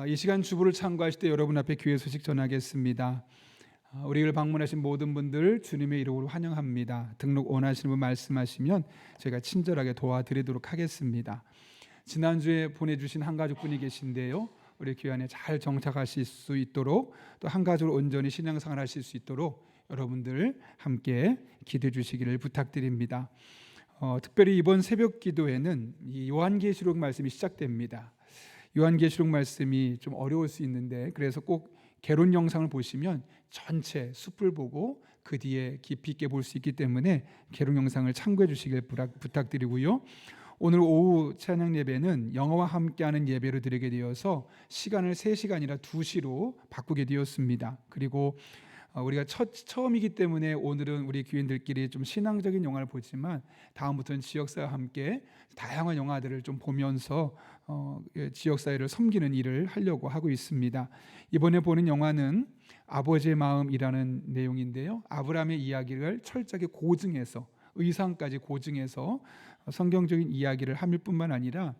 이 시간 주부를 참고하실 때 여러분 앞에 교회 소식 전하겠습니다. 우리를 방문하신 모든 분들 주님의 이름으로 환영합니다. 등록 원하시는 분 말씀하시면 저희가 친절하게 도와드리도록 하겠습니다. 지난주에 보내주신 한 가족분이 계신데요, 우리 교회 안에 잘 정착하실 수 있도록, 또 한 가족으로 온전히 신앙생활 하실 수 있도록 여러분들 함께 기도해 주시기를 부탁드립니다. 특별히 이번 새벽 기도에는 이 요한계시록 말씀이 시작됩니다. 요한계시록 말씀이 좀 어려울 수 있는데, 그래서 꼭 개론 영상을 보시면 전체 숲을 보고 그 뒤에 깊이 있게 볼 수 있기 때문에 개론 영상을 참고해 주시길 부탁드리고요. 오늘 오후 찬양 예배는 영어와 함께하는 예배로 드리게 되어서 시간을 3시간이라 2시로 바꾸게 되었습니다. 그리고 우리가 처음이기 때문에 오늘은 우리 교인들끼리 좀 신앙적인 영화를 보지만 다음부터는 지역사회와 함께 다양한 영화들을 좀 보면서 지역사회를 섬기는 일을 하려고 하고 있습니다. 이번에 보는 영화는 아버지의 마음이라는 내용인데요, 아브라함의 이야기를 철저하게 고증해서, 의상까지 고증해서 성경적인 이야기를 함일 뿐만 아니라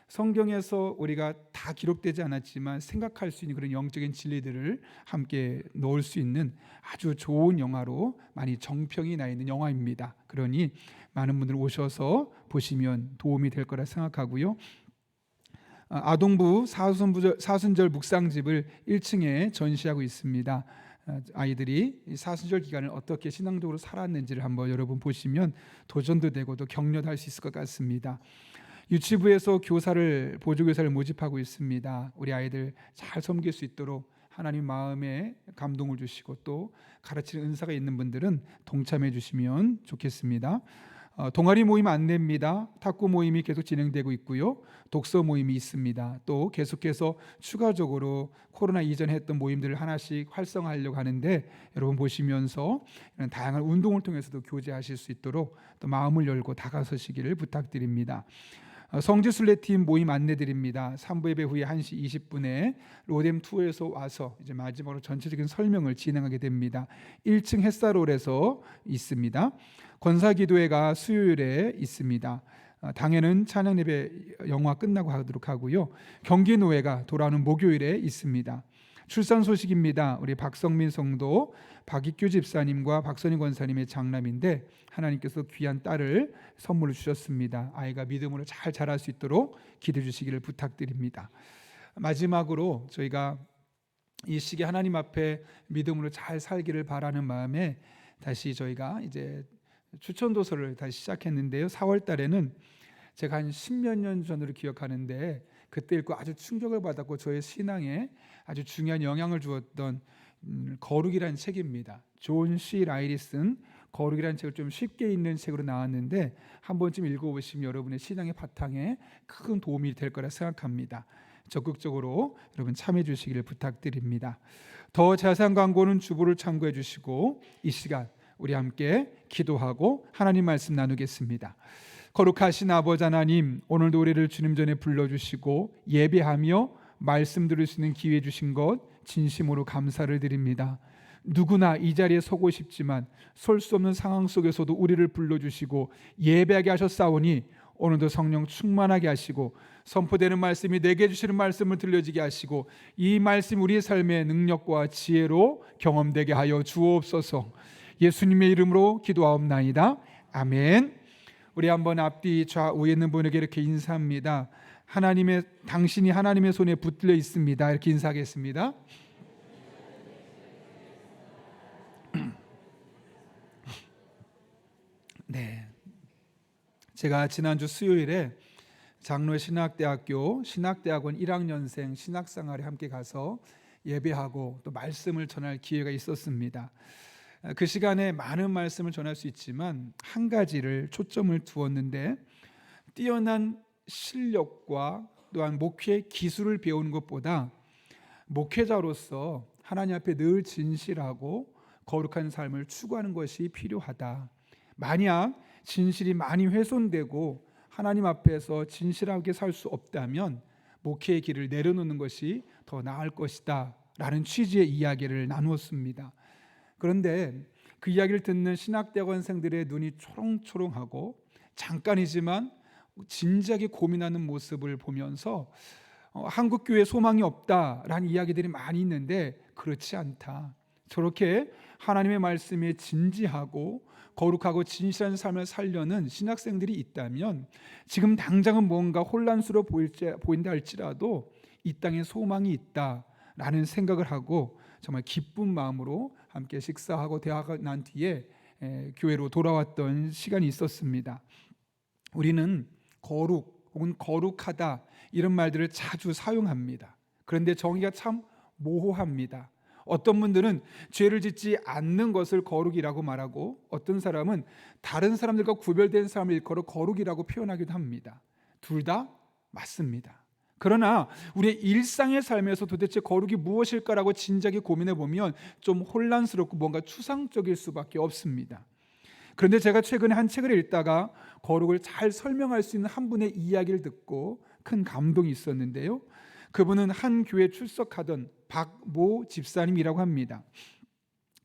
성경에서 우리가 다 기록되지 않았지만 생각할 수 있는 그런 영적인 진리들을 함께 넣을 수 있는 아주 좋은 영화로 많이 정평이 나 있는 영화입니다. 그러니 많은 분들 오셔서 보시면 도움이 될 거라 생각하고요. 아동부 사순절 묵상집을 1층에 전시하고 있습니다. 아이들이 사순절 기간을 어떻게 신앙적으로 살았는지를 한번 여러분 보시면 도전도 되고 또 격려도 할 수 있을 것 같습니다. 유치부에서 보조교사를 모집하고 있습니다. 우리 아이들 잘 섬길 수 있도록 하나님 마음에 감동을 주시고 또 가르치는 은사가 있는 분들은 동참해 주시면 좋겠습니다. 동아리 모임 안내입니다. 탁구 모임이 계속 진행되고 있고요, 독서 모임이 있습니다. 또 계속해서 추가적으로 코로나 이전에 했던 모임들을 하나씩 활성화하려고 하는데, 여러분 보시면서 이런 다양한 운동을 통해서도 교제하실 수 있도록 또 마음을 열고 다가서시기를 부탁드립니다. 성지순례팀 모임 안내드립니다. 3부 예배 후에 1시 20분에 로뎀2에서 와서 이제 마지막으로 전체적인 설명을 진행하게 됩니다. 1층 햇살홀에서 있습니다. 권사기도회가 수요일에 있습니다. 당일은 찬양 예배 영화 끝나고 하도록 하고요. 경기노회가 돌아오는 목요일에 있습니다. 출산 소식입니다. 우리 박성민 성도 박익규 집사님과 박선희 권사님의 장남인데 하나님께서 귀한 딸을 선물을 주셨습니다. 아이가 믿음으로 잘 자랄 수 있도록 기도해 주시기를 부탁드립니다. 마지막으로 저희가 이 시기 하나님 앞에 믿음으로 잘 살기를 바라는 마음에 다시 저희가 이제 추천도서를 다시 시작했는데요, 4월 달에는 제가 한 10몇 년 전으로 기억하는데 그때 읽고 아주 충격을 받았고 저의 신앙에 아주 중요한 영향을 주었던 거룩이라는 책입니다. 존 C. 라일이 쓴 거룩이라는 책을 좀 쉽게 읽는 책으로 나왔는데 한 번쯤 읽어보시면 여러분의 신앙의 바탕에 큰 도움이 될 거라 생각합니다. 적극적으로 여러분 참여해 주시기를 부탁드립니다. 더 자세한 광고는 주보를 참고해 주시고 이 시간 우리 함께 기도하고 하나님 말씀 나누겠습니다. 거룩하신 아버지 하나님, 오늘도 우리를 주님 전에 불러주시고 예배하며 말씀 들을 수 있는 기회 주신 것 진심으로 감사를 드립니다. 누구나 이 자리에 서고 싶지만 설 수 없는 상황 속에서도 우리를 불러주시고 예배하게 하셨사오니 오늘도 성령 충만하게 하시고 선포되는 말씀이 내게 주시는 말씀을 들려지게 하시고 이 말씀 우리의 삶의 능력과 지혜로 경험되게 하여 주옵소서. 예수님의 이름으로 기도하옵나이다. 아멘. 우리 한번 앞뒤 좌우에 있는 분에게 이렇게 인사합니다. 당신이 하나님의 손에 붙들려 있습니다. 이렇게 인사하겠습니다. 네, 제가 지난주 수요일에 장로의 신학대학교 신학대학원 1학년생 신학생활에 함께 가서 예배하고 또 말씀을 전할 기회가 있었습니다. 그 시간에 많은 말씀을 전할 수 있지만 한 가지를 초점을 두었는데, 뛰어난 실력과 또한 목회 기술을 배우는 것보다 목회자로서 하나님 앞에 늘 진실하고 거룩한 삶을 추구하는 것이 필요하다. 만약 진실이 많이 훼손되고 하나님 앞에서 진실하게 살 수 없다면 목회의 길을 내려놓는 것이 더 나을 것이다 라는 취지의 이야기를 나누었습니다. 그런데 그 이야기를 듣는 신학대학원생들의 눈이 초롱초롱하고 잠깐이지만 진지하게 고민하는 모습을 보면서 한국 교회 소망이 없다라는 이야기들이 많이 있는데 그렇지 않다. 저렇게 하나님의 말씀에 진지하고 거룩하고 진실한 삶을 살려는 신학생들이 있다면 지금 당장은 뭔가 혼란스러워 보인다 할지라도 이 땅에 소망이 있다라는 생각을 하고 정말 기쁜 마음으로 함께 식사하고 대화가 난 뒤에 교회로 돌아왔던 시간이 있었습니다. 우리는 거룩 혹은 거룩하다 이런 말들을 자주 사용합니다. 그런데 정의가 참 모호합니다. 어떤 분들은 죄를 짓지 않는 것을 거룩이라고 말하고 어떤 사람은 다른 사람들과 구별된 삶을 일컬어 거룩이라고 표현하기도 합니다. 둘 다 맞습니다. 그러나 우리의 일상의 삶에서 도대체 거룩이 무엇일까라고 진지하게 고민해 보면 좀 혼란스럽고 뭔가 추상적일 수밖에 없습니다. 그런데 제가 최근에 한 책을 읽다가 거룩을 잘 설명할 수 있는 한 분의 이야기를 듣고 큰 감동이 있었는데요. 그분은 한 교회에 출석하던 박모 집사님이라고 합니다.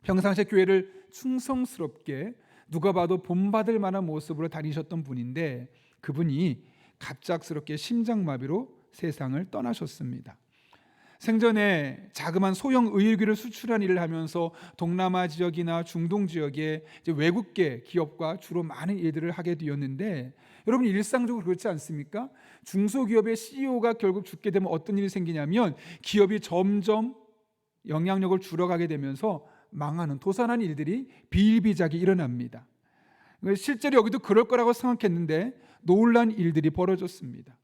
평상시에 교회를 충성스럽게 누가 봐도 본받을 만한 모습으로 다니셨던 분인데 그분이 갑작스럽게 심장마비로 세상을 떠나셨습니다. 생전에 자그마한 소형 의료기를 수출한 일을 하면서 동남아 지역이나 중동 지역의 외국계 기업과 주로 많은 일들을 하게 되었는데 여러분 일상적으로 그렇지 않습니까? 중소기업의 CEO가 결국 죽게 되면 어떤 일이 생기냐면 기업이 점점 영향력을 줄여가게 되면서 망하는 도산한 일들이 비일비재하게 일어납니다. 실제로 여기도 그럴 거라고 생각했는데 놀란 일들이 벌어졌습니다.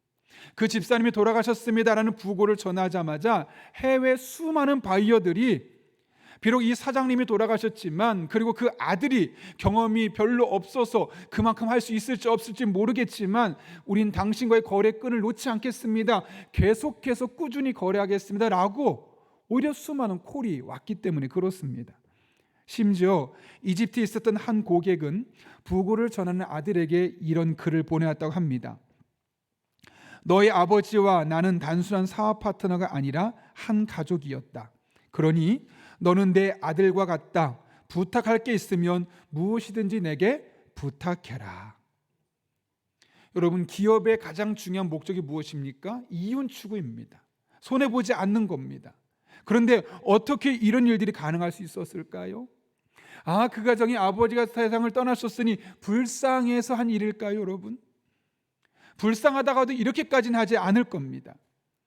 그 집사님이 돌아가셨습니다라는 부고를 전하자마자 해외 수많은 바이어들이 비록 이 사장님이 돌아가셨지만 그리고 그 아들이 경험이 별로 없어서 그만큼 할 수 있을지 없을지 모르겠지만 우린 당신과의 거래끈을 놓지 않겠습니다. 계속해서 꾸준히 거래하겠습니다 라고 오히려 수많은 콜이 왔기 때문에 그렇습니다. 심지어 이집트에 있었던 한 고객은 부고를 전하는 아들에게 이런 글을 보내왔다고 합니다. 너의 아버지와 나는 단순한 사업 파트너가 아니라 한 가족이었다. 그러니 너는 내 아들과 같다. 부탁할 게 있으면 무엇이든지 내게 부탁해라. 여러분 기업의 가장 중요한 목적이 무엇입니까? 이윤 추구입니다. 손해보지 않는 겁니다. 그런데 어떻게 이런 일들이 가능할 수 있었을까요? 그 가정이 아버지가 세상을 떠나셨으니 불쌍해서 한 일일까요, 여러분? 불쌍하다가도 이렇게까지는 하지 않을 겁니다.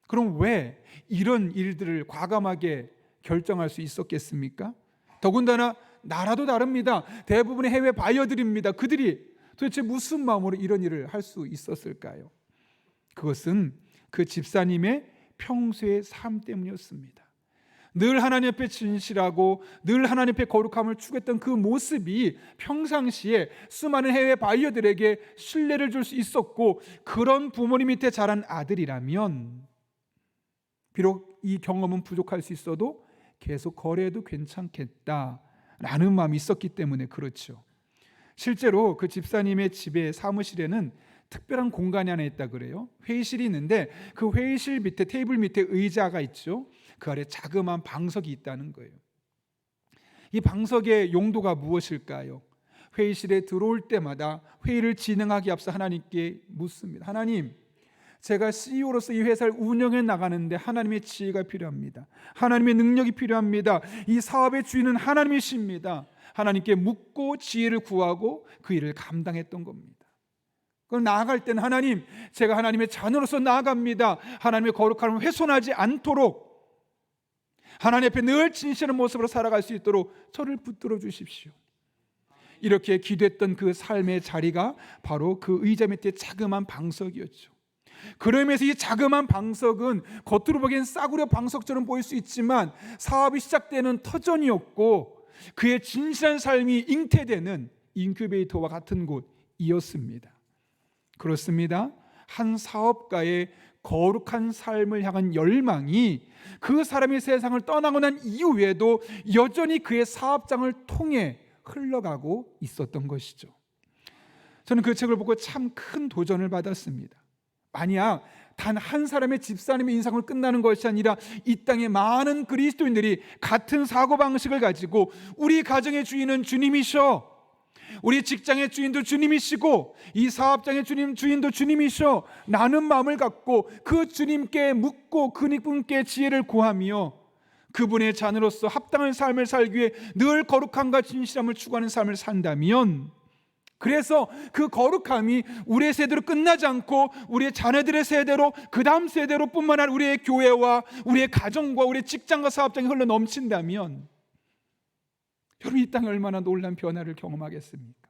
그럼 왜 이런 일들을 과감하게 결정할 수 있었겠습니까? 더군다나 나라도 다릅니다. 대부분의 해외 바이어들입니다. 그들이 도대체 무슨 마음으로 이런 일을 할 수 있었을까요? 그것은 그 집사님의 평소의 삶 때문이었습니다. 늘 하나님 앞에 진실하고 늘 하나님 앞에 거룩함을 추구했던 그 모습이 평상시에 수많은 해외 바이어들에게 신뢰를 줄 수 있었고 그런 부모님 밑에 자란 아들이라면 비록 이 경험은 부족할 수 있어도 계속 거래해도 괜찮겠다라는 마음이 있었기 때문에 그렇죠. 실제로 그 집사님의 집의 사무실에는 특별한 공간이 하나 있다 그래요. 회의실이 있는데 그 회의실 밑에 테이블 밑에 의자가 있죠. 그 아래 자그마한 방석이 있다는 거예요. 이 방석의 용도가 무엇일까요? 회의실에 들어올 때마다 회의를 진행하기 앞서 하나님께 묻습니다. 하나님, 제가 CEO로서 이 회사를 운영해 나가는데 하나님의 지혜가 필요합니다. 하나님의 능력이 필요합니다. 이 사업의 주인은 하나님이십니다. 하나님께 묻고 지혜를 구하고 그 일을 감당했던 겁니다. 그럼 나아갈 때는 하나님, 제가 하나님의 자녀로서 나아갑니다. 하나님의 거룩함을 훼손하지 않도록 하나님 앞에 늘 진실한 모습으로 살아갈 수 있도록 저를 붙들어 주십시오. 이렇게 기도했던 그 삶의 자리가 바로 그 의자 밑에 자그마한 방석이었죠. 그러면서 이 자그마한 방석은 겉으로 보기엔 싸구려 방석처럼 보일 수 있지만 사업이 시작되는 터전이었고 그의 진실한 삶이 잉태되는 인큐베이터와 같은 곳이었습니다. 그렇습니다. 한 사업가의 거룩한 삶을 향한 열망이 그 사람이 세상을 떠나고 난 이후에도 여전히 그의 사업장을 통해 흘러가고 있었던 것이죠. 저는 그 책을 보고 참 큰 도전을 받았습니다. 만약 단 한 사람의 집사님의 인생을 끝나는 것이 아니라 이 땅의 많은 그리스도인들이 같은 사고방식을 가지고 우리 가정의 주인은 주님이셔, 우리 직장의 주인도 주님이시고 이 사업장의 주인도 주님이셔. 나는 마음을 갖고 그 주님께 묻고 그분께 지혜를 구하며 그분의 자녀로서 합당한 삶을 살기 위해 늘 거룩함과 진실함을 추구하는 삶을 산다면, 그래서 그 거룩함이 우리의 세대로 끝나지 않고 우리의 자녀들의 세대로, 그 다음 세대로 뿐만 아니라 우리의 교회와 우리의 가정과 우리의 직장과 사업장에 흘러 넘친다면, 여러분 이 땅에 얼마나 놀라운 변화를 경험하겠습니까?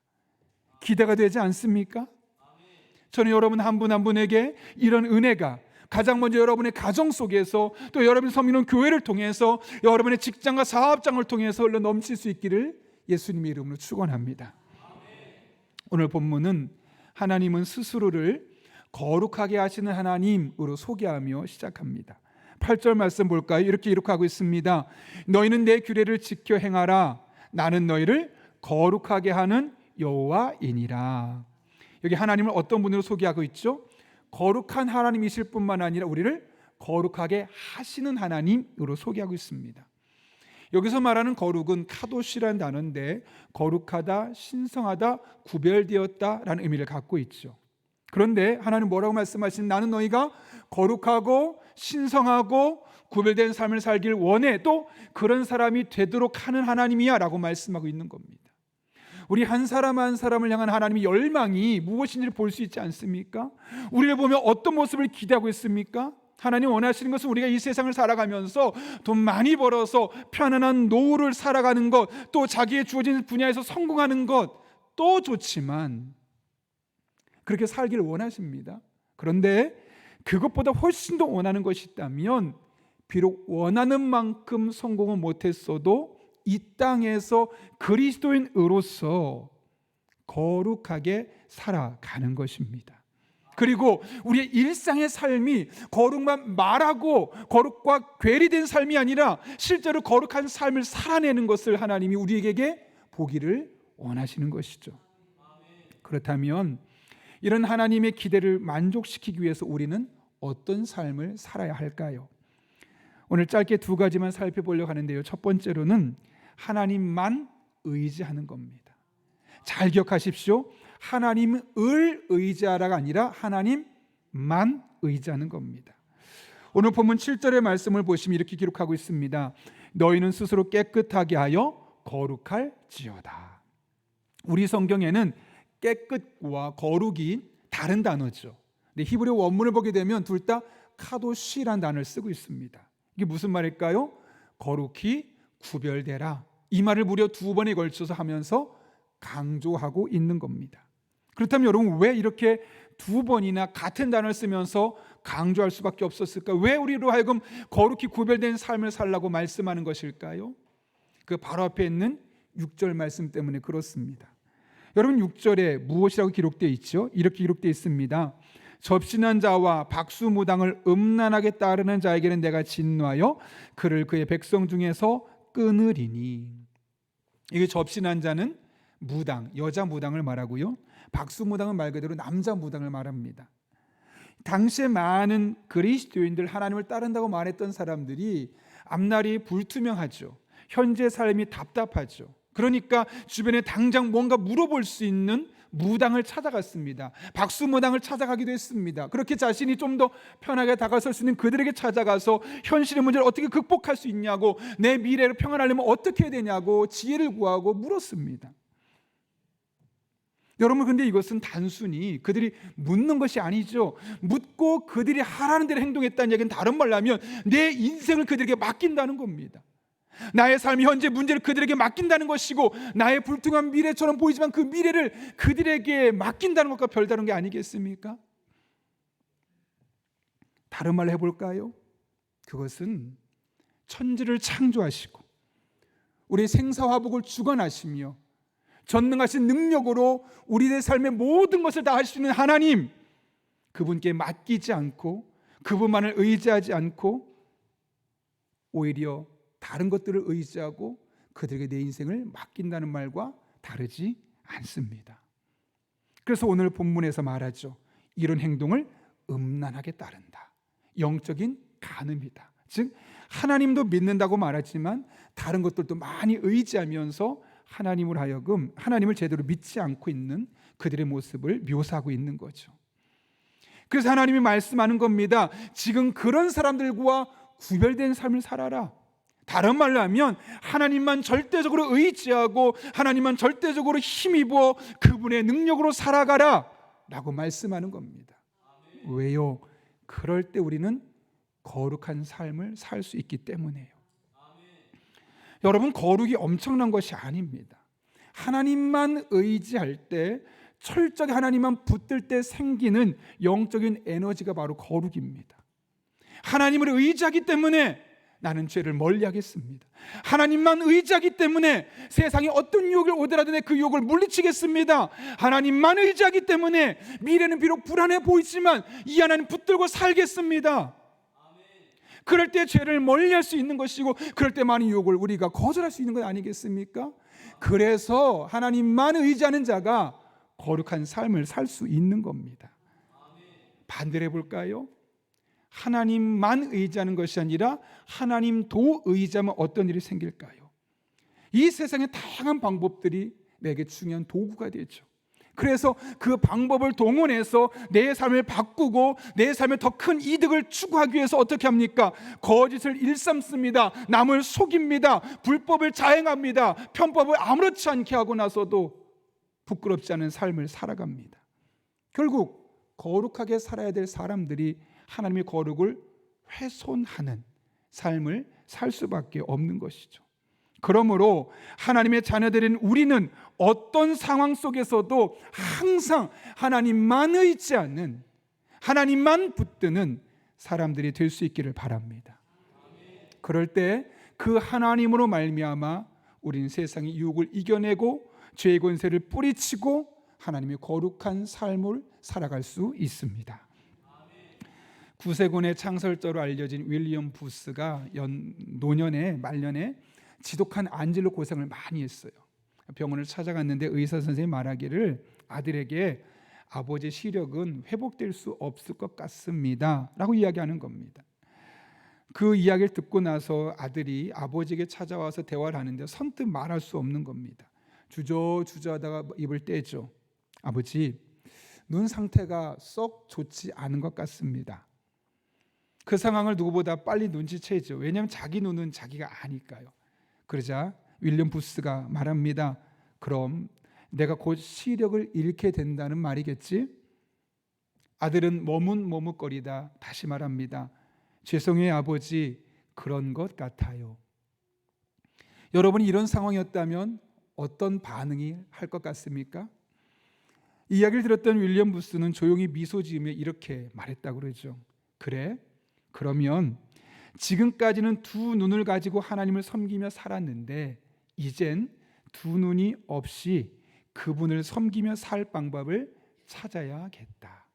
기대가 되지 않습니까? 저는 여러분 한 분 한 분에게 이런 은혜가 가장 먼저 여러분의 가정 속에서, 또 여러분이 섬기는 교회를 통해서, 여러분의 직장과 사업장을 통해서 흘러 넘칠 수 있기를 예수님의 이름으로 축원합니다. 오늘 본문은 하나님은 스스로를 거룩하게 하시는 하나님으로 소개하며 시작합니다. 8절 말씀 볼까요? 이렇게 기록하고 있습니다. 너희는 내 규례를 지켜 행하라. 나는 너희를 거룩하게 하는 여호와이니라. 여기 하나님을 어떤 분으로 소개하고 있죠? 거룩한 하나님이실 뿐만 아니라 우리를 거룩하게 하시는 하나님으로 소개하고 있습니다. 여기서 말하는 거룩은 카도시라는 단어인데, 거룩하다, 신성하다, 구별되었다라는 의미를 갖고 있죠. 그런데 하나님 뭐라고 말씀하시는, 나는 너희가 거룩하고 신성하고 구별된 삶을 살길 원해, 또 그런 사람이 되도록 하는 하나님이야 라고 말씀하고 있는 겁니다. 우리 한 사람 한 사람을 향한 하나님의 열망이 무엇인지를 볼 수 있지 않습니까? 우리를 보면 어떤 모습을 기대하고 있습니까? 하나님 원하시는 것은 우리가 이 세상을 살아가면서 돈 많이 벌어서 편안한 노후를 살아가는 것, 또 자기의 주어진 분야에서 성공하는 것도 좋지만 그렇게 살기를 원하십니다. 그런데 그것보다 훨씬 더 원하는 것이 있다면, 비록 원하는 만큼 성공은 못했어도 이 땅에서 그리스도인으로서 거룩하게 살아가는 것입니다. 그리고 우리의 일상의 삶이 거룩만 말하고 거룩과 괴리된 삶이 아니라 실제로 거룩한 삶을 살아내는 것을 하나님이 우리에게 보기를 원하시는 것이죠. 그렇다면 이런 하나님의 기대를 만족시키기 위해서 우리는 어떤 삶을 살아야 할까요? 오늘 짧게 두 가지만 살펴보려고 하는데요. 첫 번째로는 하나님만 의지하는 겁니다. 잘 기억하십시오. 하나님을 의지하라가 아니라 하나님만 의지하는 겁니다. 오늘 본문 7절의 말씀을 보시면 이렇게 기록하고 있습니다. 너희는 스스로 깨끗하게 하여 거룩할지어다. 우리 성경에는 깨끗과 거룩이 다른 단어죠. 근데 히브리 원문을 보게 되면 둘 다 카도시라는 단어를 쓰고 있습니다. 이게 무슨 말일까요? 거룩히 구별되라. 이 말을 무려 두 번에 걸쳐서 하면서 강조하고 있는 겁니다. 그렇다면 여러분 왜 이렇게 두 번이나 같은 단어를 쓰면서 강조할 수밖에 없었을까? 왜 우리로 하여금 거룩히 구별된 삶을 살라고 말씀하는 것일까요? 그 바로 앞에 있는 6절 말씀 때문에 그렇습니다. 여러분 6절에 무엇이라고 기록되어 있죠? 이렇게 기록되어 있습니다. 접신한 자와 박수무당을 음란하게 따르는 자에게는 내가 진노하여 그를 그의 백성 중에서 끊으리니. 이게 접신한 자는 무당, 여자 무당을 말하고요, 박수무당은 말 그대로 남자 무당을 말합니다. 당시에 많은 그리스도인들, 하나님을 따른다고 말했던 사람들이 앞날이 불투명하죠. 현재 삶이 답답하죠. 그러니까 주변에 당장 뭔가 물어볼 수 있는 무당을 찾아갔습니다. 박수무당을 찾아가기도 했습니다. 그렇게 자신이 좀 더 편하게 다가설 수 있는 그들에게 찾아가서 현실의 문제를 어떻게 극복할 수 있냐고, 내 미래를 평안하려면 어떻게 해야 되냐고 지혜를 구하고 물었습니다. 여러분, 근데 이것은 단순히 그들이 묻는 것이 아니죠. 묻고 그들이 하라는 대로 행동했다는 얘기는 다른 말로 하면 내 인생을 그들에게 맡긴다는 겁니다. 나의 삶이 현재 문제를 그들에게 맡긴다는 것이고, 나의 불투명한 미래처럼 보이지만 그 미래를 그들에게 맡긴다는 것과 별다른 게 아니겠습니까? 다른 말로 해볼까요? 그것은 천지를 창조하시고 우리의 생사화복을 주관하시며 전능하신 능력으로 우리의 삶의 모든 것을 다 할 수 있는 하나님, 그분께 맡기지 않고 그분만을 의지하지 않고 오히려 다른 것들을 의지하고 그들에게 내 인생을 맡긴다는 말과 다르지 않습니다. 그래서 오늘 본문에서 말하죠. 이런 행동을 음란하게 따른다. 영적인 간음이다. 즉 하나님도 믿는다고 말하지만 다른 것들도 많이 의지하면서 하나님을 제대로 믿지 않고 있는 그들의 모습을 묘사하고 있는 거죠. 그래서 하나님이 말씀하는 겁니다. 지금 그런 사람들과 구별된 삶을 살아라. 다른 말로 하면 하나님만 절대적으로 의지하고 하나님만 절대적으로 힘입어 그분의 능력으로 살아가라 라고 말씀하는 겁니다. 왜요? 그럴 때 우리는 거룩한 삶을 살 수 있기 때문에요. 여러분, 거룩이 엄청난 것이 아닙니다. 하나님만 의지할 때, 철저히 하나님만 붙들 때 생기는 영적인 에너지가 바로 거룩입니다. 하나님을 의지하기 때문에 나는 죄를 멀리하겠습니다. 하나님만 의지하기 때문에 세상에 어떤 유혹을 오더라도 내 그 유혹을 물리치겠습니다. 하나님만 의지하기 때문에 미래는 비록 불안해 보이지만 이 하나님 붙들고 살겠습니다. 그럴 때 죄를 멀리할 수 있는 것이고, 그럴 때 많은 유혹을 우리가 거절할 수 있는 것 아니겠습니까? 그래서 하나님만 의지하는 자가 거룩한 삶을 살 수 있는 겁니다. 반대로 해볼까요? 하나님만 의지하는 것이 아니라 하나님도 의지하면 어떤 일이 생길까요? 이 세상의 다양한 방법들이 내게 중요한 도구가 되죠. 그래서 그 방법을 동원해서 내 삶을 바꾸고 내 삶에 더 큰 이득을 추구하기 위해서 어떻게 합니까? 거짓을 일삼습니다. 남을 속입니다. 불법을 자행합니다. 편법을 아무렇지 않게 하고 나서도 부끄럽지 않은 삶을 살아갑니다. 결국 거룩하게 살아야 될 사람들이 하나님의 거룩을 훼손하는 삶을 살 수밖에 없는 것이죠. 그러므로 하나님의 자녀들인 우리는 어떤 상황 속에서도 항상 하나님만 의지하는, 하나님만 붙드는 사람들이 될 수 있기를 바랍니다. 그럴 때 그 하나님으로 말미암아 우리는 세상의 유혹을 이겨내고 죄의 권세를 뿌리치고 하나님의 거룩한 삶을 살아갈 수 있습니다. 구세군의 창설자로 알려진 윌리엄 부스가 노년에 말년에 지독한 안질로 고생을 많이 했어요. 병원을 찾아갔는데 의사 선생님이 말하기를 아들에게 아버지의 시력은 회복될 수 없을 것 같습니다 라고 이야기하는 겁니다. 그 이야기를 듣고 나서 아들이 아버지에게 찾아와서 대화를 하는데 선뜻 말할 수 없는 겁니다. 주저하다가 입을 떼죠. 아버지, 눈 상태가 썩 좋지 않은 것 같습니다. 그 상황을 누구보다 빨리 눈치채죠. 왜냐하면 자기 눈은 자기가 아니까요. 그러자 윌리엄 부스가 말합니다. 그럼 내가 곧 시력을 잃게 된다는 말이겠지? 아들은 머뭇머뭇거리다 다시 말합니다. 죄송해요 아버지, 그런 것 같아요. 여러분이 이런 상황이었다면 어떤 반응이 할 것 같습니까? 이 이야기를 들었던 윌리엄 부스는 조용히 미소 지으며 이렇게 말했다고 그러죠. 그래? 그러면 지금까지는 두 눈을 가지고 하나님을 섬기며 살았는데 이젠 두 눈이 없이 그분을 섬기며 살 방법을 찾아야겠다.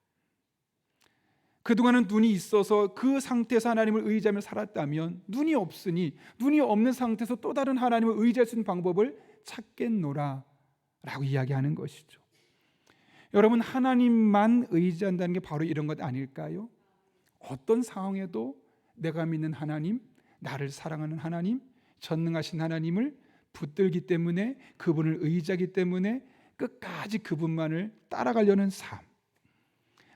그동안은 눈이 있어서 그 상태에서 하나님을 의지하며 살았다면 눈이 없으니 눈이 없는 상태에서 또 다른 하나님을 의지할 수 있는 방법을 찾겠노라 라고 이야기하는 것이죠. 여러분, 하나님만 의지한다는 게 바로 이런 것 아닐까요? 어떤 상황에도 내가 믿는 하나님, 나를 사랑하는 하나님, 전능하신 하나님을 붙들기 때문에, 그분을 의지하기 때문에 끝까지 그분만을 따라가려는 삶.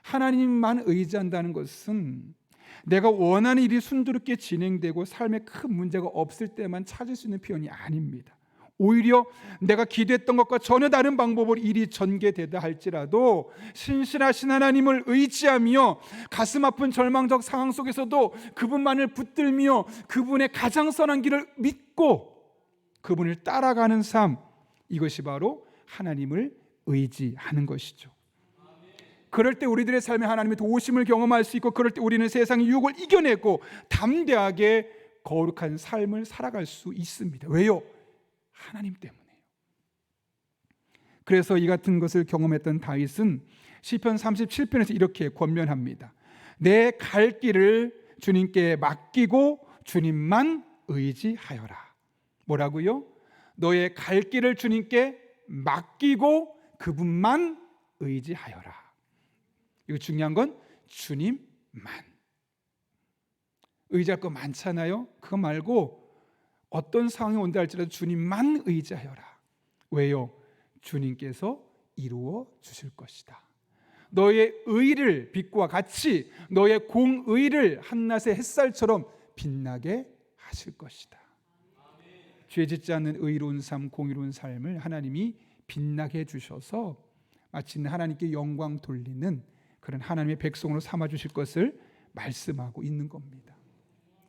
하나님만 의지한다는 것은 내가 원하는 일이 순조롭게 진행되고 삶에 큰 문제가 없을 때만 찾을 수 있는 표현이 아닙니다. 오히려 내가 기대했던 것과 전혀 다른 방법으로 일이 전개되다 할지라도 신실하신 하나님을 의지하며 가슴 아픈 절망적 상황 속에서도 그분만을 붙들며 그분의 가장 선한 길을 믿고 그분을 따라가는 삶, 이것이 바로 하나님을 의지하는 것이죠. 그럴 때 우리들의 삶에 하나님의 도우심을 경험할 수 있고, 그럴 때 우리는 세상의 유혹을 이겨내고 담대하게 거룩한 삶을 살아갈 수 있습니다. 왜요? 하나님 때문에요. 그래서 이 같은 것을 경험했던 다윗은 시편 37편에서 이렇게 권면합니다. 내 갈 길을 주님께 맡기고 주님만 의지하여라. 뭐라고요? 너의 갈 길을 주님께 맡기고 그분만 의지하여라. 이거 중요한 건 주님만. 의지할 거 많잖아요. 그거 말고 어떤 상황이 온다 할지라도 주님만 의지하여라. 왜요? 주님께서 이루어 주실 것이다. 너의 의를 빛과 같이 너의 공의를 한낮의 햇살처럼 빛나게 하실 것이다. 죄 짓지 않는 의로운 삶, 공의로운 삶을 하나님이 빛나게 해주셔서 마침내 하나님께 영광 돌리는 그런 하나님의 백성으로 삼아주실 것을 말씀하고 있는 겁니다.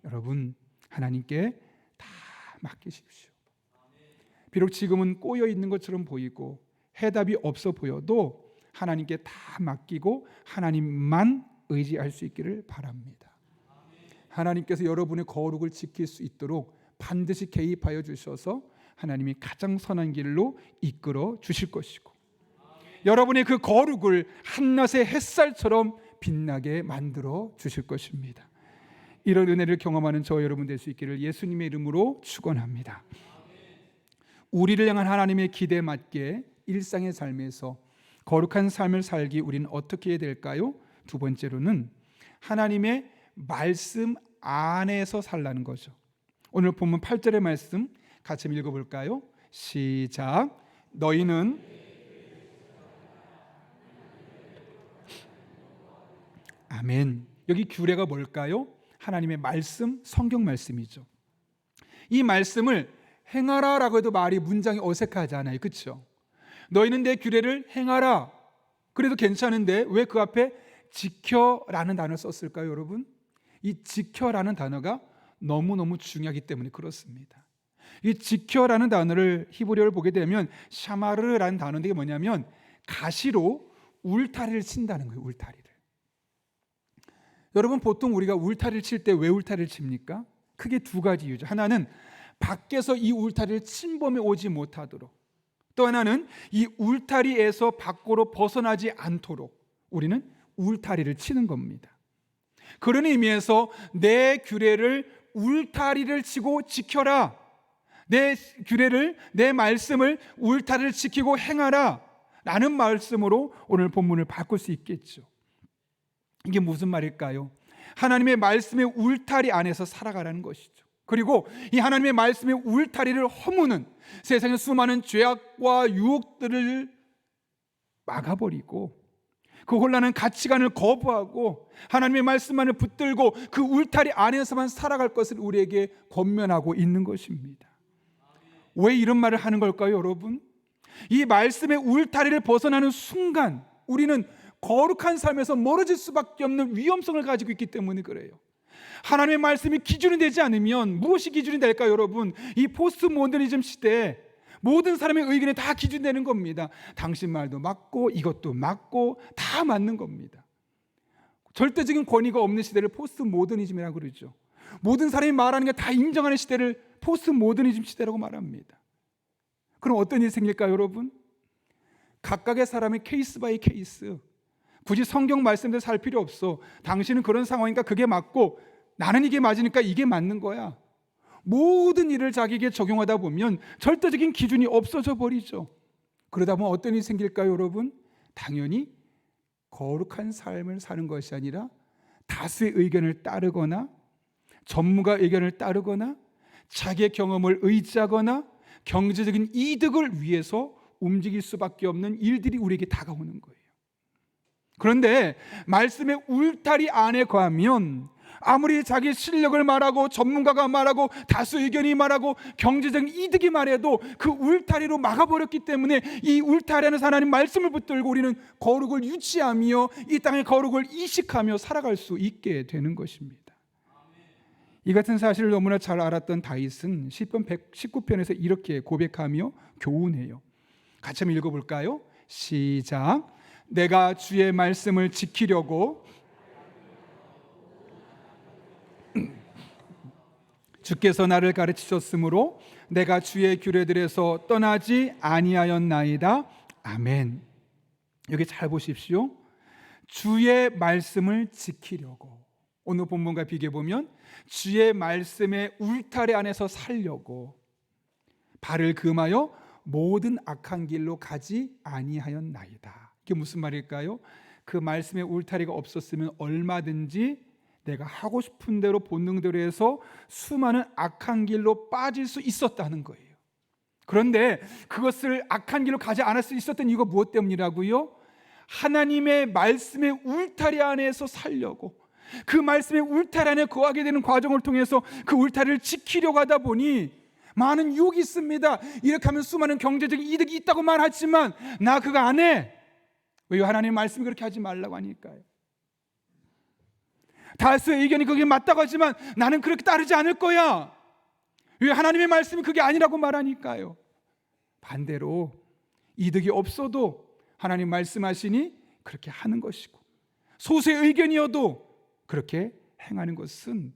여러분, 하나님께 다 맡기십시오. 비록 지금은 꼬여 있는 것처럼 보이고 해답이 없어 보여도 하나님께 다 맡기고 하나님만 의지할 수 있기를 바랍니다. 하나님께서 여러분의 거룩을 지킬 수 있도록 반드시 개입하여 주셔서 하나님이 가장 선한 길로 이끌어 주실 것이고, 여러분의 그 거룩을 한낮의 햇살처럼 빛나게 만들어 주실 것입니다. 이런 은혜를 경험하는 저 여러분 될 수 있기를 예수님의 이름으로 축원합니다. 우리를 향한 하나님의 기대에 맞게 일상의 삶에서 거룩한 삶을 살기 우리는 어떻게 해야 될까요? 두 번째로는 하나님의 말씀 안에서 살라는 거죠. 오늘 본문 8절의 말씀 같이 읽어볼까요? 시작. 너희는 아멘. 여기 규례가 뭘까요? 하나님의 말씀, 성경 말씀이죠. 이 말씀을 행하라라고 해도 말이 문장이 어색하잖아요. 그렇죠? 너희는 내 규례를 행하라. 그래도 괜찮은데 왜 그 앞에 지켜라는 단어를 썼을까요, 여러분? 이 지켜라는 단어가 너무너무 중요하기 때문에 그렇습니다. 이 지켜라는 단어를 히브리어를 보게 되면 샤마르라는 단어인데 이게 뭐냐면 가시로 울타리를 친다는 거예요. 울타리를. 여러분, 보통 우리가 울타리를 칠 때 왜 울타리를 칩니까? 크게 두 가지 이유죠. 하나는 밖에서 이 울타리를 침범해 오지 못하도록, 또 하나는 이 울타리에서 밖으로 벗어나지 않도록 우리는 울타리를 치는 겁니다. 그런 의미에서 내 규례를 울타리를 치고 지켜라, 내 규례를, 내 말씀을 울타리를 지키고 행하라 라는 말씀으로 오늘 본문을 바꿀 수 있겠죠. 이게 무슨 말일까요? 하나님의 말씀의 울타리 안에서 살아가라는 것이죠. 그리고 이 하나님의 말씀의 울타리를 허무는 세상의 수많은 죄악과 유혹들을 막아버리고 그 혼란한 가치관을 거부하고 하나님의 말씀만을 붙들고 그 울타리 안에서만 살아갈 것을 우리에게 권면하고 있는 것입니다. 왜 이런 말을 하는 걸까요, 여러분? 이 말씀의 울타리를 벗어나는 순간 우리는 거룩한 삶에서 멀어질 수밖에 없는 위험성을 가지고 있기 때문에 그래요. 하나님의 말씀이 기준이 되지 않으면 무엇이 기준이 될까요, 여러분? 이 포스트 모더니즘 시대에 모든 사람의 의견이 다 기준되는 겁니다. 당신 말도 맞고 이것도 맞고 다 맞는 겁니다. 절대적인 권위가 없는 시대를 포스트 모더니즘이라고 그러죠. 모든 사람이 말하는 게 다 인정하는 시대를 포스트 모더니즘 시대라고 말합니다. 그럼 어떤 일이 생길까요, 여러분? 각각의 사람의 케이스 바이 케이스, 굳이 성경 말씀대로 살 필요 없어. 당신은 그런 상황이니까 그게 맞고 나는 이게 맞으니까 이게 맞는 거야. 모든 일을 자기에게 적용하다 보면 절대적인 기준이 없어져 버리죠. 그러다 보면 어떤 일이 생길까요, 여러분? 당연히 거룩한 삶을 사는 것이 아니라 다수의 의견을 따르거나 전문가 의견을 따르거나 자기의 경험을 의지하거나 경제적인 이득을 위해서 움직일 수밖에 없는 일들이 우리에게 다가오는 거예요. 그런데 말씀의 울타리 안에 거하면 아무리 자기 실력을 말하고 전문가가 말하고 다수 의견이 말하고 경제적인 이득이 말해도 그 울타리로 막아버렸기 때문에 이 울타리 안에서 하나님 말씀을 붙들고 우리는 거룩을 유지하며 이 땅의 거룩을 이식하며 살아갈 수 있게 되는 것입니다. 이 같은 사실을 너무나 잘 알았던 다윗은 시편 119편에서 이렇게 고백하며 교훈해요. 같이 한번 읽어볼까요? 시작. 내가 주의 말씀을 지키려고 주께서 나를 가르치셨으므로 내가 주의 규례들에서 떠나지 아니하였나이다. 아멘. 여기 잘 보십시오. 주의 말씀을 지키려고, 오늘 본문과 비교해 보면 주의 말씀의 울타리 안에서 살려고 발을 금하여 모든 악한 길로 가지 아니하였나이다. 이게 무슨 말일까요? 그 말씀의 울타리가 없었으면 얼마든지 내가 하고 싶은 대로 본능대로 해서 수많은 악한 길로 빠질 수 있었다는 거예요. 그런데 그것을 악한 길로 가지 않을 수 있었던 이유가 무엇 때문이라고요? 하나님의 말씀의 울타리 안에서 살려고, 그 말씀의 울타리 안에 거하게 되는 과정을 통해서 그 울타리를 지키려고 하다 보니 많은 유혹이 있습니다. 이렇게 하면 수많은 경제적인 이득이 있다고 말하지만 나 그거 안 해. 왜요? 하나님의 말씀이 그렇게 하지 말라고 하니까요. 다수의 의견이 그게 맞다고 하지만 나는 그렇게 따르지 않을 거야. 왜? 하나님의 말씀이 그게 아니라고 말하니까요. 반대로 이득이 없어도 하나님 말씀하시니 그렇게 하는 것이고, 소수의 의견이어도 그렇게 행하는 것은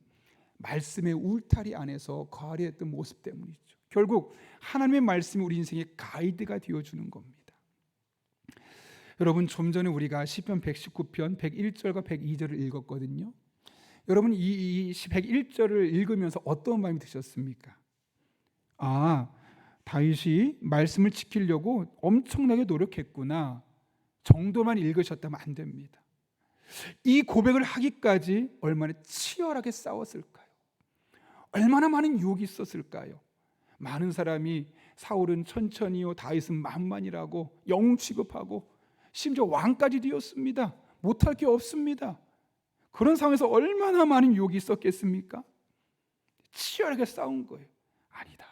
말씀의 울타리 안에서 거하려 했던 모습 때문이죠. 결국 하나님의 말씀이 우리 인생의 가이드가 되어주는 겁니다. 여러분, 좀 전에 우리가 시편 119편 101절과 102절을 읽었거든요. 여러분, 이 101절을 읽으면서 어떤 마음이 드셨습니까? 다윗이 말씀을 지키려고 엄청나게 노력했구나 정도만 읽으셨다면 안 됩니다. 이 고백을 하기까지 얼마나 치열하게 싸웠을까요? 얼마나 많은 유혹이 있었을까요? 많은 사람이 사울은 천천히요, 다윗은 만만이라고 영웅 취급하고 심지어 왕까지 되었습니다. 못할 게 없습니다. 그런 상황에서 얼마나 많은 유혹이 있었겠습니까? 치열하게 싸운 거예요. 아니다,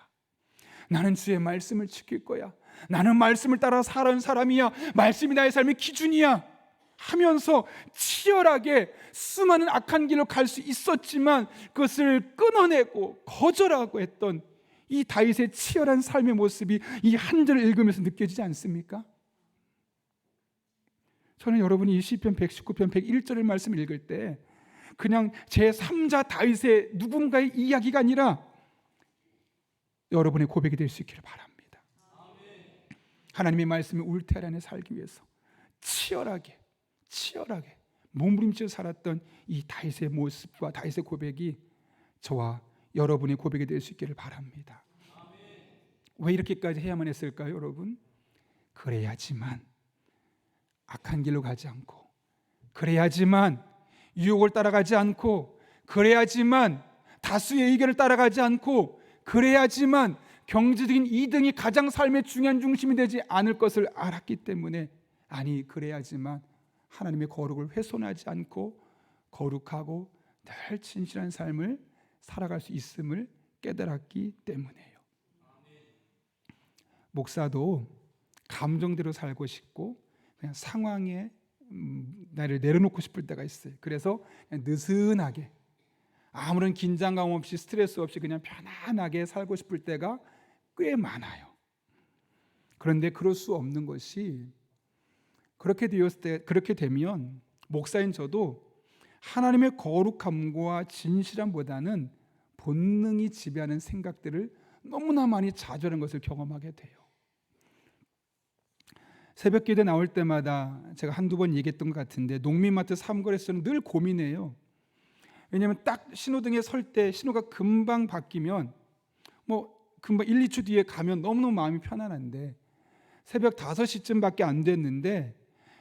나는 주의 말씀을 지킬 거야. 나는 말씀을 따라 살아온 사람이야. 말씀이 나의 삶의 기준이야 하면서 치열하게 수많은 악한 길로 갈 수 있었지만 그것을 끊어내고 거절하고 했던 이 다윗의 치열한 삶의 모습이 이 한 절을 읽으면서 느껴지지 않습니까? 저는 여러분이 이 시편 119편 101절의 말씀을 읽을 때 그냥 제3자 다윗의 누군가의 이야기가 아니라 여러분의 고백이 될 수 있기를 바랍니다. 하나님의 말씀의 울타리 안에 살기 위해서 치열하게 몸부림쳐 살았던 이 다윗의 모습과 다윗의 고백이 저와 여러분의 고백이 될 수 있기를 바랍니다. 왜 이렇게까지 해야만 했을까요, 여러분? 그래야지만 악한 길로 가지 않고, 그래야지만 유혹을 따라가지 않고, 그래야지만 다수의 의견을 따라가지 않고, 그래야지만 경제적인 이득이 가장 삶의 중요한 중심이 되지 않을 것을 알았기 때문에, 그래야지만 하나님의 거룩을 훼손하지 않고 거룩하고 늘 진실한 삶을 살아갈 수 있음을 깨달았기 때문이에요. 목사도 감정대로 살고 싶고 그냥 상황에 나를 내려놓고 싶을 때가 있어요. 그래서 그냥 느슨하게 아무런 긴장감 없이 스트레스 없이 그냥 편안하게 살고 싶을 때가 꽤 많아요. 그런데 그럴 수 없는 것이, 그렇게 되면 목사인 저도 하나님의 거룩함과 진실함보다는 본능이 지배하는 생각들을 너무나 많이 좌절한 것을 경험하게 돼요. 새벽 기도에 나올 때마다 제가 한두 번 얘기했던 것 같은데, 농민마트 삼거리에서는 늘 고민해요. 왜냐하면 딱 신호등에 설 때 신호가 금방 바뀌면 금방 1, 2초 뒤에 가면 너무너무 마음이 편안한데, 새벽 5시쯤밖에 안 됐는데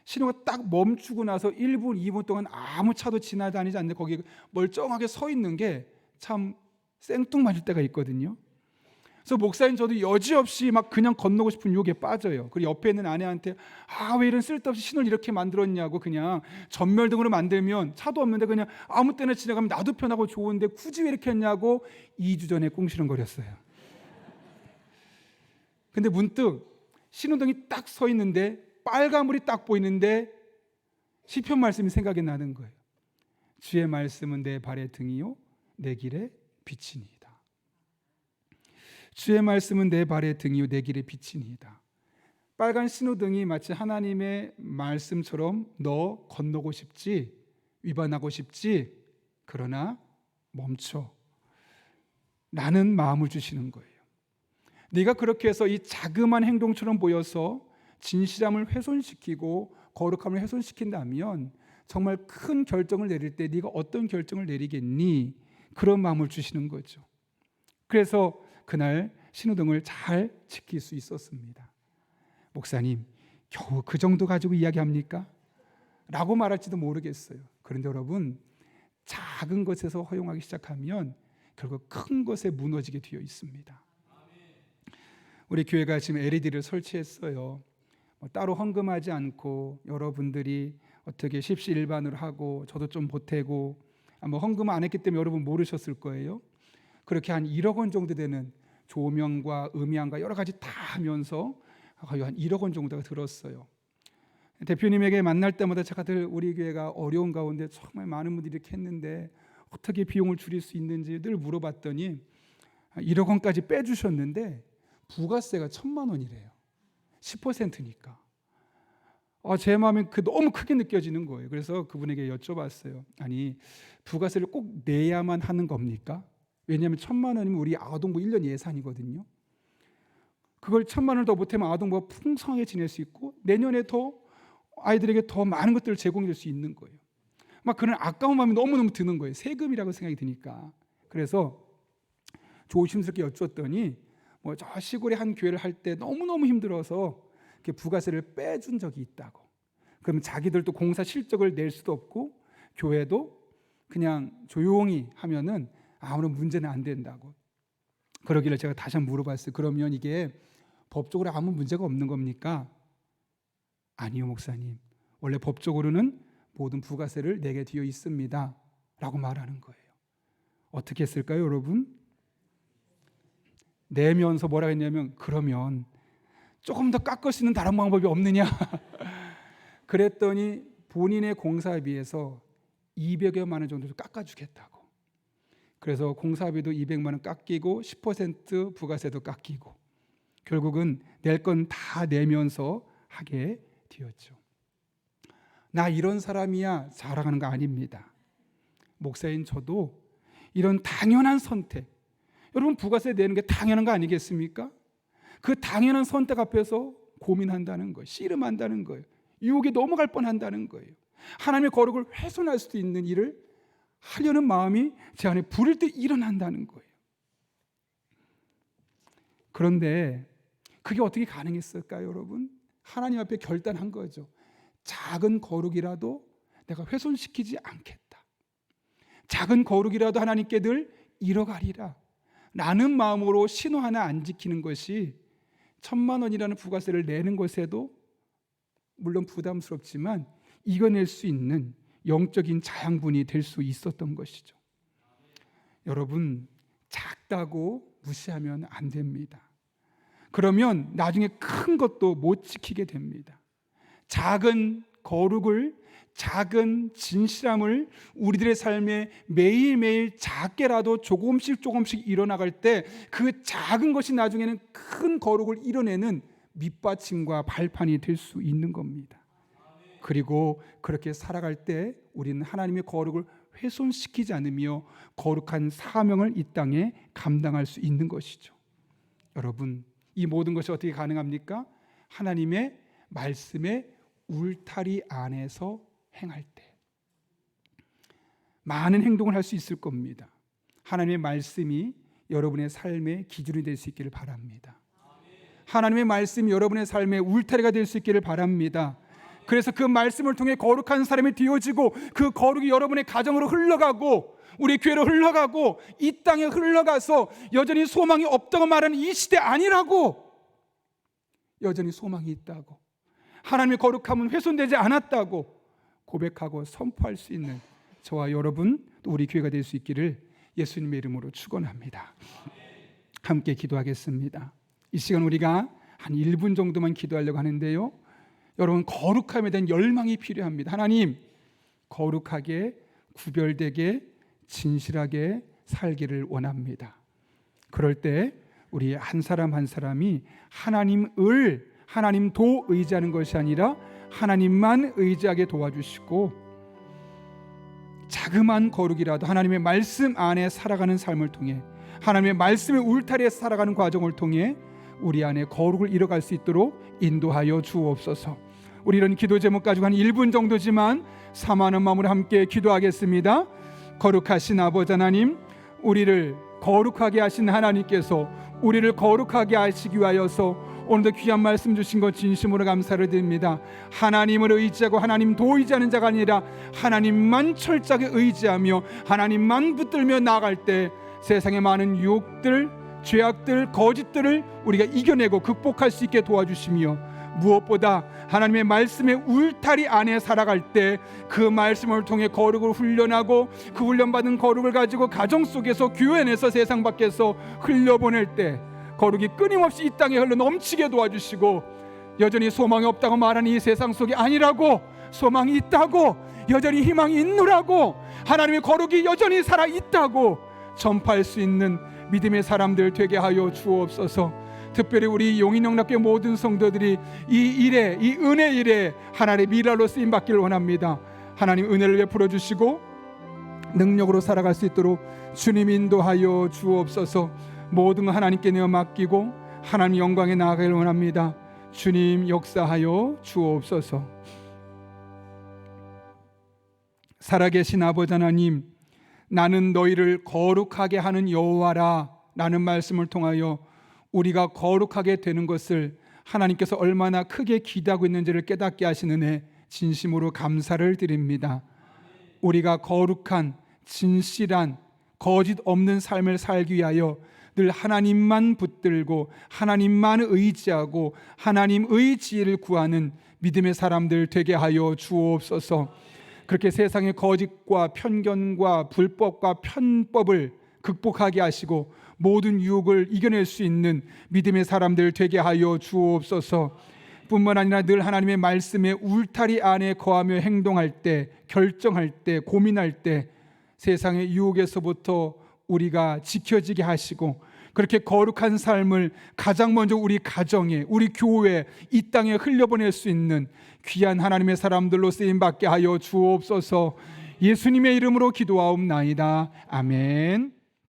신호가 딱 멈추고 나서 1분, 2분 동안 아무 차도 지나다니지 않는데 거기 멀쩡하게 서 있는 게 참 생뚱맞을 때가 있거든요. 그래서 목사인 저도 여지없이 막 그냥 건너고 싶은 유혹에 빠져요. 그리고 옆에 있는 아내한테 왜 이런 쓸데없이 신호를 이렇게 만들었냐고, 그냥 전멸등으로 만들면 차도 없는데 그냥 아무 때나 지나가면 나도 편하고 좋은데 굳이 왜 이렇게 했냐고 2주 전에 꿍시렁거렸어요. 근데 문득 신호등이 딱 서 있는데 빨간불이 딱 보이는데 시편 말씀이 생각이 나는 거예요. 주의 말씀은 내 발의 등이요 내 길의 빛이니이다. 주의 말씀은 내 발의 등이요 내 길의 빛이니이다. 빨간 신호등이 마치 하나님의 말씀처럼 너 건너고 싶지, 위반하고 싶지, 그러나 멈춰 라는 마음을 주시는 거예요. 네가 그렇게 해서 이 자그마한 행동처럼 보여서 진실함을 훼손시키고 거룩함을 훼손시킨다면 정말 큰 결정을 내릴 때 네가 어떤 결정을 내리겠니? 그런 마음을 주시는 거죠. 그래서 그날 신호등을 잘 지킬 수 있었습니다. 목사님, 겨우 그 정도 가지고 이야기합니까? 라고 말할지도 모르겠어요. 그런데 여러분, 작은 것에서 허용하기 시작하면 결국 큰 것에 무너지게 되어 있습니다. 우리 교회가 지금 LED를 설치했어요. 따로 헌금하지 않고 여러분들이 어떻게 십시일반으로 하고 저도 좀 보태고 헌금 안 했기 때문에 여러분 모르셨을 거예요. 그렇게 한 1억 원 정도 되는 조명과 음향과 여러 가지 다 하면서 거의 한 1억 원 정도가 들었어요. 대표님에게 만날 때마다 제가 늘 우리 교회가 어려운 가운데 정말 많은 분들이 이렇게 했는데 어떻게 비용을 줄일 수 있는지 늘 물어봤더니 1억 원까지 빼주셨는데 부가세가 1,000만 원이래요. 10%니까. 제 마음이 너무 크게 느껴지는 거예요. 그래서 그분에게 여쭤봤어요. 아니, 부가세를 꼭 내야만 하는 겁니까? 왜냐하면 1,000만 원이면 우리 아동부 1년 예산이거든요. 그걸 1,000만 원을 더 못하면 아동부가 풍성하게 지낼 수 있고 내년에 더 아이들에게 더 많은 것들을 제공해 줄 수 있는 거예요. 그런 아까운 마음이 너무너무 드는 거예요. 세금이라고 생각이 드니까. 그래서 조심스럽게 여쭈었더니 저 시골에 한 교회를 할 때 너무너무 힘들어서 부가세를 빼준 적이 있다고. 그러면 자기들도 공사 실적을 낼 수도 없고 교회도 그냥 조용히 하면은 아무런 문제는 안 된다고. 그러길래 제가 다시 한번 물어봤어요. 그러면 이게 법적으로 아무 문제가 없는 겁니까? 아니요, 목사님. 원래 법적으로는 모든 부가세를 내게 되어 있습니다 라고 말하는 거예요. 어떻게 했을까요, 여러분? 내면서 뭐라 했냐면, 그러면 조금 더 깎을 수 있는 다른 방법이 없느냐? 그랬더니 본인의 공사비에서 200여만 원 정도 깎아주겠다고. 그래서 공사비도 200만 원 깎이고 10% 부가세도 깎이고 결국은 낼 건 다 내면서 하게 되었죠. 나 이런 사람이야 자랑하는 거 아닙니다. 목사인 저도 이런 당연한 선택, 여러분 부가세 내는 게 당연한 거 아니겠습니까? 그 당연한 선택 앞에서 고민한다는 거예요. 씨름한다는 거예요. 유혹에 넘어갈 뻔한다는 거예요. 하나님의 거룩을 훼손할 수도 있는 일을 하려는 마음이 제 안에 부를 때 일어난다는 거예요. 그런데 그게 어떻게 가능했을까요, 여러분? 하나님 앞에 결단한 거죠. 작은 거룩이라도 내가 훼손시키지 않겠다. 작은 거룩이라도 하나님께 늘 이뤄가리라 라는 마음으로 신호 하나 안 지키는 것이 1,000만 원이라는 부가세를 내는 것에도 물론 부담스럽지만 이겨낼 수 있는 영적인 자양분이 될 수 있었던 것이죠. 여러분, 작다고 무시하면 안 됩니다. 그러면 나중에 큰 것도 못 지키게 됩니다. 작은 거룩을, 작은 진실함을 우리들의 삶에 매일매일 작게라도 조금씩 일어나갈 때 그 작은 것이 나중에는 큰 거룩을 이뤄내는 밑받침과 발판이 될 수 있는 겁니다. 그리고 그렇게 살아갈 때 우리는 하나님의 거룩을 훼손시키지 않으며 거룩한 사명을 이 땅에 감당할 수 있는 것이죠. 여러분, 이 모든 것이 어떻게 가능합니까? 하나님의 말씀의 울타리 안에서 행할 때 많은 행동을 할 수 있을 겁니다. 하나님의 말씀이 여러분의 삶의 기준이 될 수 있기를 바랍니다. 하나님의 말씀이 여러분의 삶의 울타리가 될 수 있기를 바랍니다. 그래서 그 말씀을 통해 거룩한 사람이 되어지고 그 거룩이 여러분의 가정으로 흘러가고 우리 교회로 흘러가고 이 땅에 흘러가서 여전히 소망이 없다고 말하는 이 시대 아니라고, 여전히 소망이 있다고, 하나님의 거룩함은 훼손되지 않았다고 고백하고 선포할 수 있는 저와 여러분 또 우리 교회가 될 수 있기를 예수님의 이름으로 축원합니다. 함께 기도하겠습니다. 이 시간 우리가 한 1분 정도만 기도하려고 하는데요, 여러분 거룩함에 대한 열망이 필요합니다. 하나님, 거룩하게 구별되게 진실하게 살기를 원합니다. 그럴 때 우리 한 사람 한 사람이 하나님도 의지하는 것이 아니라 하나님만 의지하게 도와주시고 자그마한 거룩이라도 하나님의 말씀 안에 살아가는 삶을 통해 하나님의 말씀의 울타리에 살아가는 과정을 통해 우리 안에 거룩을 이뤄갈 수 있도록 인도하여 주옵소서. 우리 이런 기도 제목 가지고 한 1분 정도지만 사모하는 마음으로 함께 기도하겠습니다. 거룩하신 아버지 하나님, 우리를 거룩하게 하신 하나님께서 우리를 거룩하게 하시기 위하여서 오늘도 귀한 말씀 주신 것 진심으로 감사를 드립니다. 하나님을 의지하고 하나님도 의지하는 자가 아니라 하나님만 철저하게 의지하며 하나님만 붙들며 나아갈 때 세상의 많은 유혹들, 죄악들, 거짓들을 우리가 이겨내고 극복할 수 있게 도와주시며, 무엇보다 하나님의 말씀의 울타리 안에 살아갈 때 그 말씀을 통해 거룩을 훈련하고 그 훈련받은 거룩을 가지고 가정 속에서, 교회 내에서, 세상 밖에서 흘려보낼 때 거룩이 끊임없이 이 땅에 흘러 넘치게 도와주시고, 여전히 소망이 없다고 말하는 이 세상 속에 아니라고, 소망이 있다고, 여전히 희망이 있노라고, 하나님의 거룩이 여전히 살아있다고 전파할 수 있는 믿음의 사람들 되게 하여 주옵소서. 특별히 우리 용인영락교회 모든 성도들이 이 일에, 이 은혜 일에 하나님의 미랄로 쓰임 받기를 원합니다. 하나님 은혜를 베풀어 주시고 능력으로 살아갈 수 있도록 주님 인도하여 주옵소서. 모든 거 하나님께 내어 맡기고 하나님 영광에 나아가기를 원합니다. 주님 역사하여 주옵소서. 살아계신 아버지 하나님, 나는 너희를 거룩하게 하는 여호와라 라는 말씀을 통하여 우리가 거룩하게 되는 것을 하나님께서 얼마나 크게 기대하고 있는지를 깨닫게 하시는 애 진심으로 감사를 드립니다. 우리가 거룩한, 진실한, 거짓 없는 삶을 살기 위하여 늘 하나님만 붙들고 하나님만 의지하고 하나님의 지혜를 구하는 믿음의 사람들 되게 하여 주옵소서. 그렇게 세상의 거짓과 편견과 불법과 편법을 극복하게 하시고 모든 유혹을 이겨낼 수 있는 믿음의 사람들 되게 하여 주옵소서. 뿐만 아니라 늘 하나님의 말씀의 울타리 안에 거하며 행동할 때, 결정할 때, 고민할 때 세상의 유혹에서부터 우리가 지켜지게 하시고, 그렇게 거룩한 삶을 가장 먼저 우리 가정에, 우리 교회, 이 땅에 흘려보낼 수 있는 귀한 하나님의 사람들로 쓰임받게 하여 주옵소서. 예수님의 이름으로 기도하옵나이다. 아멘.